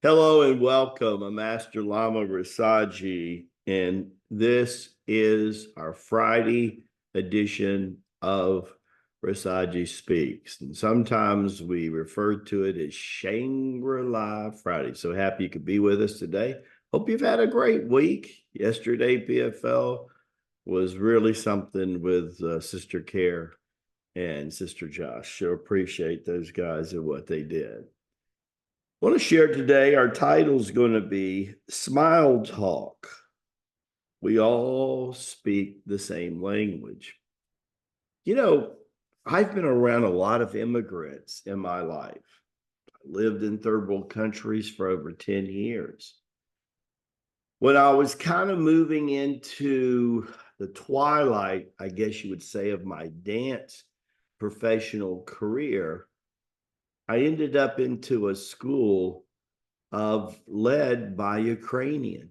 Hello and welcome. I'm Master Lama Rasaji, and this is our Friday edition of Rasaji Speaks. And sometimes we refer to it as Shangri-La Friday. So happy you could be with us today. Hope you've had a great week. Yesterday, PFL was really something with Sister Care and Sister Josh. So appreciate those guys and what they did. I want to share today, our title is going to be Smile Talk. We all speak the same language. You know, I've been around a lot of immigrants in my life. I lived in third world countries for over 10 years. When I was kind of moving into the twilight, I guess you would say, of my dance professional career, I ended up into a school led by Ukrainian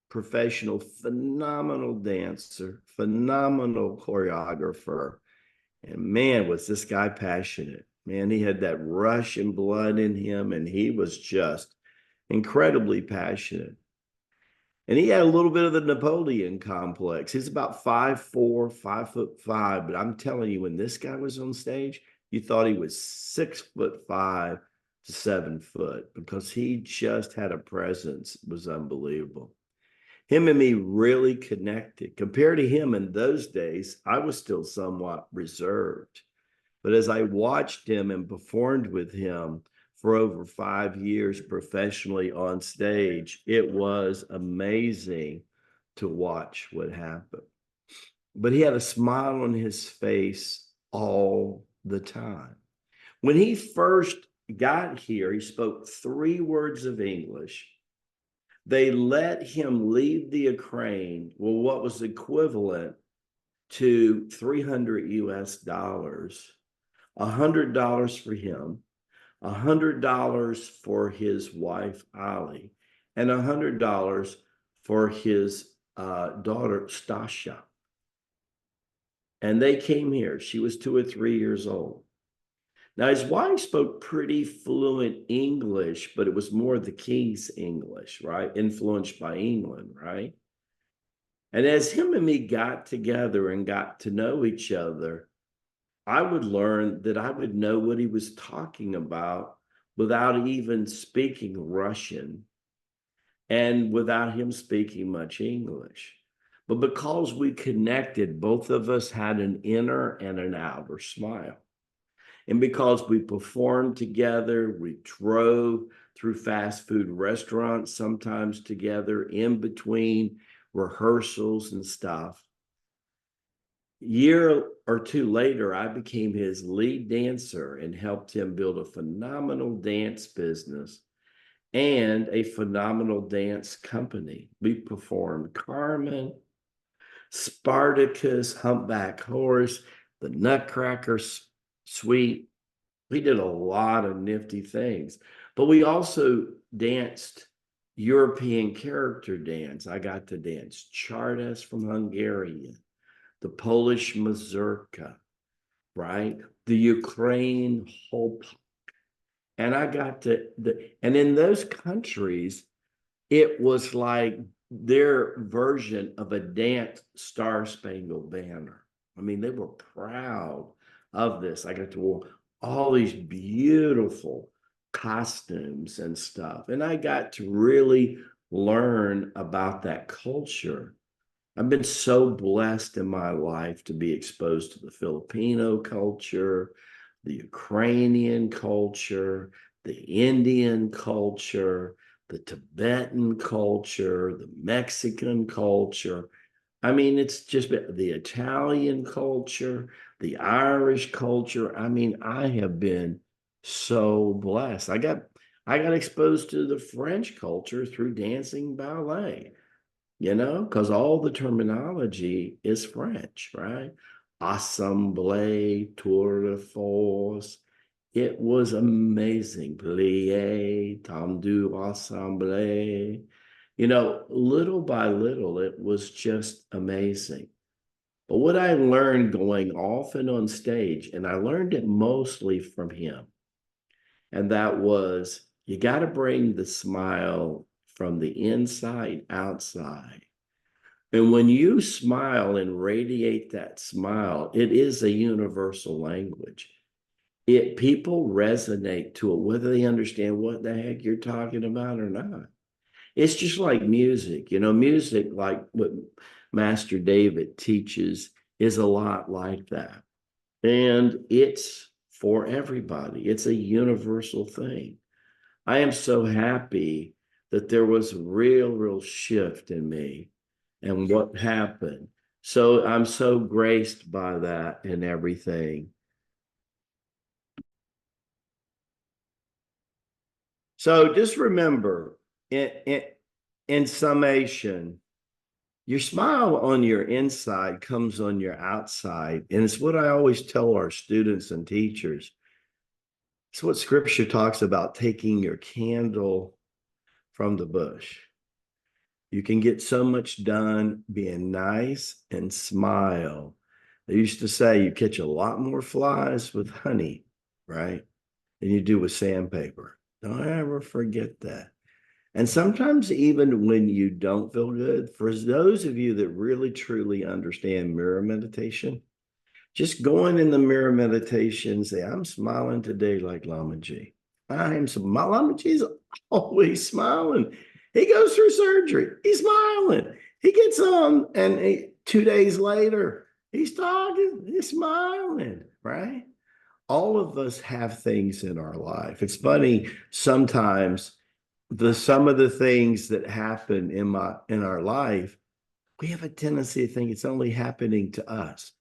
professional, phenomenal dancer, phenomenal choreographer. And man, was this guy passionate. Man, he had that Russian blood in him, and he was just incredibly passionate. And he had a little bit of the Napoleon complex. He's about 5'4", 5'5", but I'm telling you, when this guy was on stage, you thought he was 6'5" to 7 foot, because he just had a presence. It was unbelievable. Him and me really connected. Compared to him in those days, I was still somewhat reserved. But as I watched him and performed with him for over 5 years professionally on stage, it was amazing to watch what happened. But he had a smile on his face all the time. When he first got here, he spoke 3 words of English. They let him leave the Ukraine, well, what was equivalent to 300 US dollars, $100 for him, $100 for his wife, Ali, and $100 for his daughter, Stasha. And they came here. She was 2 or 3 years old. Now, his wife spoke pretty fluent English, but it was more the King's English, right? Influenced by England, right? And as him and me got together and got to know each other, I would learn that I would know what he was talking about without even speaking Russian and without him speaking much English. But because we connected, both of us had an inner and an outer smile. And because we performed together, we drove through fast food restaurants, sometimes together in between rehearsals and stuff. Year or 2 later, I became his lead dancer and helped him build a phenomenal dance business and a phenomenal dance company. We performed Carmen, Spartacus, Humpback Horse, the Nutcracker Suite. We did a lot of nifty things, but we also danced European character dance. I got to dance Chardas from Hungarian, the Polish mazurka, right? The Ukraine hop. And I got and in those countries, it was like their version of a dance Star Spangled Banner. I mean, they were proud of this. I got to wear all these beautiful costumes and stuff. And I got to really learn about that culture. I've been so blessed in my life to be exposed to the Filipino culture, the Ukrainian culture, the Indian culture, the Tibetan culture, the Mexican culture. I mean, it's just been the Italian culture, the Irish culture. I mean, I have been so blessed. I got exposed to the French culture through dancing ballet, because all the terminology is French, right? Assemblée, tour de force. It was amazing. Plié, tendu, assemblée. Little by little, it was just amazing. But what I learned going off and on stage, and I learned it mostly from him, and that was You got to bring the smile from the inside outside. And when you smile and radiate that smile, it is a universal language. People resonate to it, whether they understand what the heck you're talking about or not. It's just like music, music, like what Master David teaches, is a lot like that. And it's for everybody. It's a universal thing. I am so happy that there was a real shift in me and what happened. So I'm so graced by that and everything. So just remember, in summation, your smile on your inside comes on your outside. And it's what I always tell our students and teachers. It's what scripture talks about, taking your candle from the bush. You can get so much done being nice and smile. They used to say you catch a lot more flies with honey, right, than you do with sandpaper. Don't ever forget that. And sometimes, even when you don't feel good, for those of you that really truly understand mirror meditation, just going in the mirror meditation, say, I'm smiling today like Lama G. I'm smiling. Lama G's always smiling. He goes through surgery. He's smiling. He gets on, and 2 days later, he's talking, he's smiling, right? All of us have things in our life. It's funny, sometimes some of the things that happen in our life, we have a tendency to think it's only happening to us.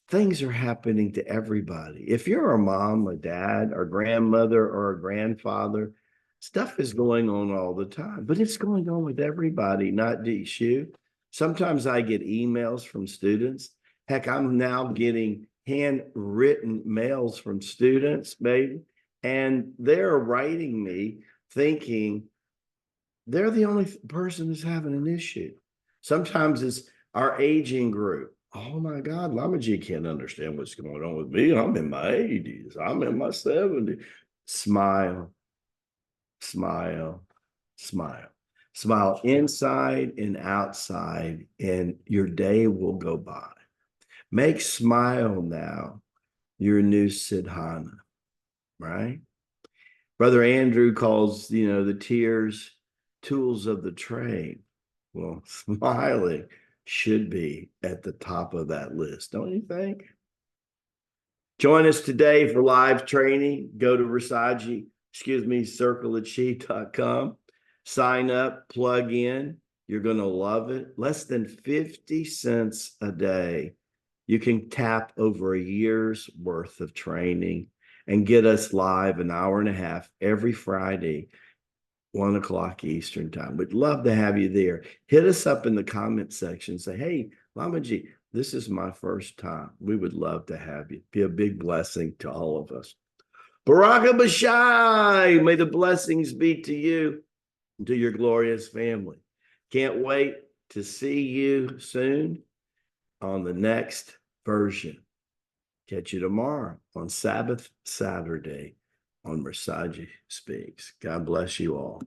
Things are happening to everybody. If you're a mom, a dad, or grandmother, or a grandfather, stuff is going on all the time, but it's going on with everybody, not just you. Sometimes I get emails from students. Heck, I'm now getting handwritten mails from students, maybe, and they're writing me thinking they're the only person who's having an issue. Sometimes it's our aging group. Oh my God, Lama G can't understand what's going on with me. I'm in my 80s. I'm in my 70s. Smile, smile, smile. Smile inside and outside, and your day will go by. Make smile now your new Siddhana, right? Brother Andrew calls, the tears tools of the trade. Well, smiling should be at the top of that list, don't you think? Join us today for live training. Go to Rasaji, circleachieve.com. Sign up, plug in. You're going to love it. Less than 50 cents a day. You can tap over a year's worth of training and get us live an hour and a half every Friday, 1:00 Eastern time. We'd love to have you there. Hit us up in the comment section. Say, hey, Lama G, this is my first time. We would love to have you. Be a big blessing to all of us. Baraka Bashai, may the blessings be to you and to your glorious family. Can't wait to see you soon on the next version. Catch you tomorrow on Sabbath Saturday on Rasaji Speaks. God bless you all.